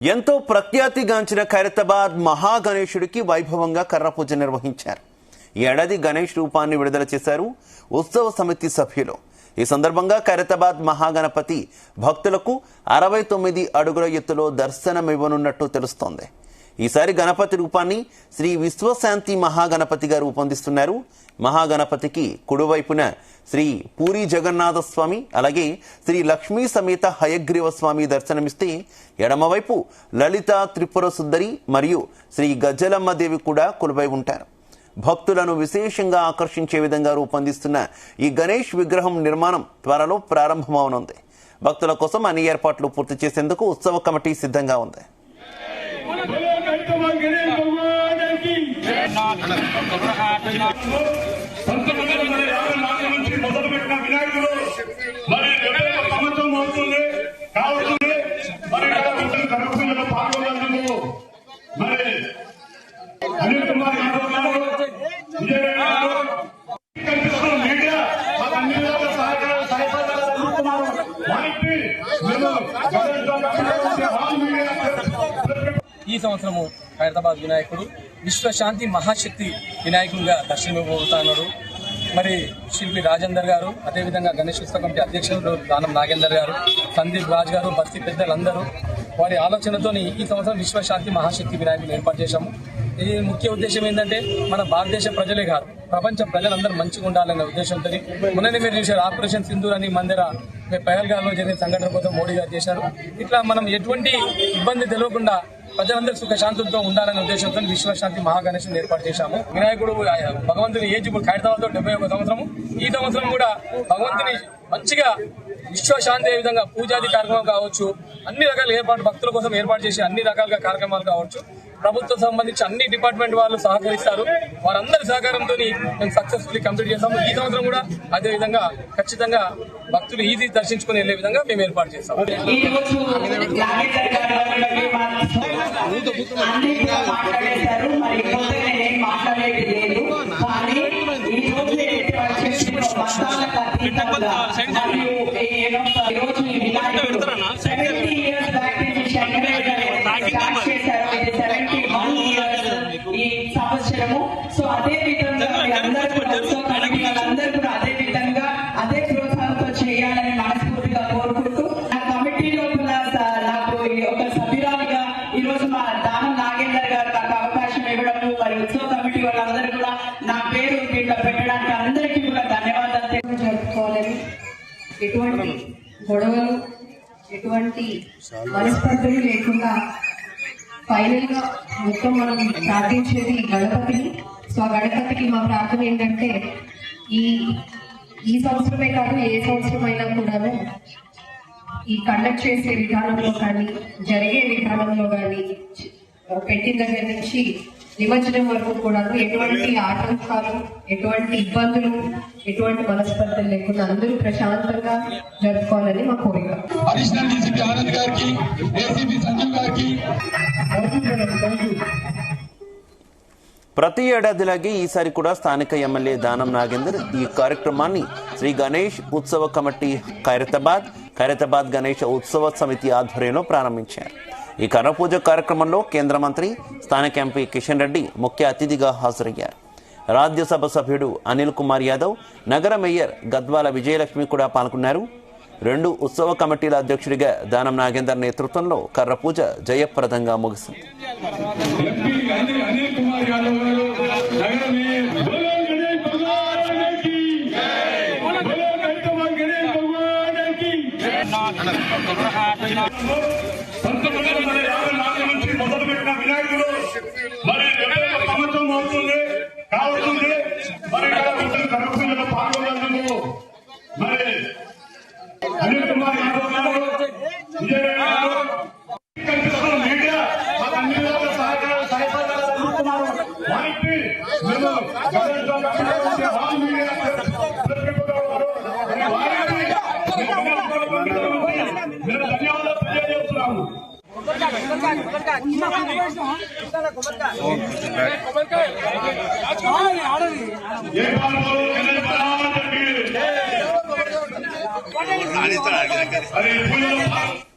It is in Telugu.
ఎంతో ప్రఖ్యాతిగాంచిన ఖైరతాబాద్ మహాగణేశుడికి వైభవంగా కర్ర పూజ నిర్వహించారు. ఈ ఏడాది గణేష్ రూపాన్ని విడుదల చేశారు ఉత్సవ సమితి సభ్యులు. ఈ సందర్భంగా ఖైరతాబాద్ మహాగణపతి భక్తులకు 69 అడుగుల ఎత్తులో దర్శనమివ్వనున్నట్టు తెలుస్తోంది. ఈసారి గణపతి రూపాన్ని శ్రీ విశ్వశాంతి మహాగణపతిగా రూపొందిస్తున్నారు. మహాగణపతికి కుడివైపున శ్రీ పూరి జగన్నాథ స్వామి, అలాగే శ్రీ లక్ష్మీ సమేత హయగ్రీవ స్వామి దర్శనమిస్తే, ఎడమవైపు లలిత త్రిపుర సుందరి మరియు శ్రీ గజలమ్మ దేవి కూడా కొలువై ఉంటారు. భక్తులను విశేషంగా ఆకర్షించే విధంగా రూపొందిస్తున్న ఈ గణేష్ విగ్రహం నిర్మాణం త్వరలో ప్రారంభమవనుంది. భక్తుల కోసం అన్ని ఏర్పాట్లు పూర్తి చేసేందుకు ఉత్సవ కమిటీ సిద్ధంగా ఉంది. ఈ సంవత్సరము ఖైరతాబాద్ వినాయకుడు విశ్వశాంతి మహాశక్తి వినాయకుడిగా దర్శనమివ్వబోతున్నారు. మరి శిల్పి రాజేందర్ గారు, అదేవిధంగా గణేష్ ఉత్సవ కమిటీ అధ్యక్షుడు దానం నాగేందర్ గారు, సందీప్ రాజ్ గారు, బస్తీ పెద్దలందరూ వారి ఆలోచనతో ఈ సంవత్సరం విశ్వశాంతి మహాశక్తి వినాయకుడిని ఏర్పాటు చేశాము. ఇది ముఖ్య ఉద్దేశం ఏంటంటే మన భారతదేశ ప్రజలే కాదు, ప్రపంచ ప్రజలందరూ మంచిగా ఉండాలనే ఉద్దేశంతో మొన్ననే మీరు చూశారు ఆపరేషన్ సింధూర్ అని మందిర పహల్గాంలో జరిగిన సంఘటన కోసం మోడీ గారు చేశారు. ఇట్లా మనం ఎటువంటి ఇబ్బంది తెలియకుండా ప్రజలందరూ సుఖశాంతులతో ఉండాలనే ఉద్దేశంతో విశ్వశాంతి మహాగణేశుని ఏర్పాటు చేశాము. వినాయకుడు భగవంతుని ఏజ్ ఇప్పుడు ఖైరతాబాద్లో 71 సంవత్సరము. ఈ సంవత్సరం కూడా భగవంతుని మంచిగా విశ్వశాంతి ఏ విధంగా పూజాది కార్యక్రమం కావచ్చు, అన్ని రకాల ఏర్పాటు భక్తుల కోసం ఏర్పాటు చేసి అన్ని రకాలుగా కార్యక్రమాలు కావచ్చు, ప్రభుత్వం సంబంధించి అన్ని డిపార్ట్మెంట్ వాళ్ళు సహకరిస్తారు. వారందరి సహకారంతో మేము సక్సెస్ఫుల్లీ కంప్లీట్ చేస్తాము. ఈ సంవత్సరం కూడా అదే విధంగా ఖచ్చితంగా భక్తులు ఈజీ దర్శించుకుని వెళ్లే విధంగా మేము ఏర్పాటు చేస్తాము. సో అదే విధంగా అందరూ కూడా అదే విధంగా అదే ప్రోత్సాహంతో చేయాలని మనస్ఫూర్తిగా కోరుకుంటూ, ఆ కమిటీ లోపల నాకు ఒక సభ్యురాలుగా ఈ రోజు మా దానం నాగేందర్ గారు నాకు అవకాశం ఇవ్వడము, మరి ఉత్సవ కమిటీ వాళ్ళందరూ కూడా నా పేరు దీంట్లో పెట్టడానికి అందరికీ కూడా ధన్యవాదాలు జరుపుకోవాలని, ఎటువంటి గొడవలు ఎటువంటి మనస్పర్ధలు లేకుండా ఫైనల్ గా మొత్తం మనం ప్రార్థించేది గణపతిని. సో ఆ గణపతికి మా ప్రార్థన ఏంటంటే ఈ సంవత్సరమే కాదు ఏ సంవత్సరం అయినా కూడాను ఈ కండక్ట్ చేసే విధానంలో కానీ జరిగే విధానంలో కానీ పెట్టిన దగ్గర నుంచి నిమజ్జనం వరకు కూడా ఎటువంటి ఆటంకాలు, ఎటువంటి ఇబ్బందులు, ఎటువంటి మనస్పర్ధలు లేకుండా అందరూ ప్రశాంతంగా జరుపుకోవాలని మా కోరిక. ప్రతి ఏడాదిలాగే ఈసారి కూడా స్థానిక ఎమ్మెల్యే దానం నాగేందర్ ఈ కార్యక్రమాన్ని శ్రీ గణేష్ ఉత్సవ కమిటీ ఖైరతాబాద్ గణేష్ ఉత్సవ సమితి ఆధ్వర్యంలో ప్రారంభించారు. ఈ కర్రపూజ కార్యక్రమంలో కేంద్ర మంత్రి, స్థానిక ఎంపీ కిషన్ రెడ్డి ముఖ్య అతిథిగా హాజరయ్యారు. రాజ్యసభ సభ్యుడు అనిల్ కుమార్ యాదవ్, నగర మేయర్ గద్వాల విజయలక్ష్మి కూడా పాల్గొన్నారు. 2 ఉత్సవ కమిటీల అధ్యక్షుడిగా దానం నాగేందర్ నేతృత్వంలో కర్రపూజ జయప్రదంగా ముగిసింది. మొదలుపెట్టిన వినాయకుడు మరి 70 సంవత్సరం అవుతుంది కావుతుంది. మరి కర్రపూజలో పాల్గొన్నందుకు మరి అనిల్ కుమార్ యాదవ్ గారు, విజయ్ గారు, మీడియా మాకు అన్ని విధాల సహకారాలు అందుతున్నారు. వారికి మేము ధన్యవాదాలు తెలియజేస్తున్నాము.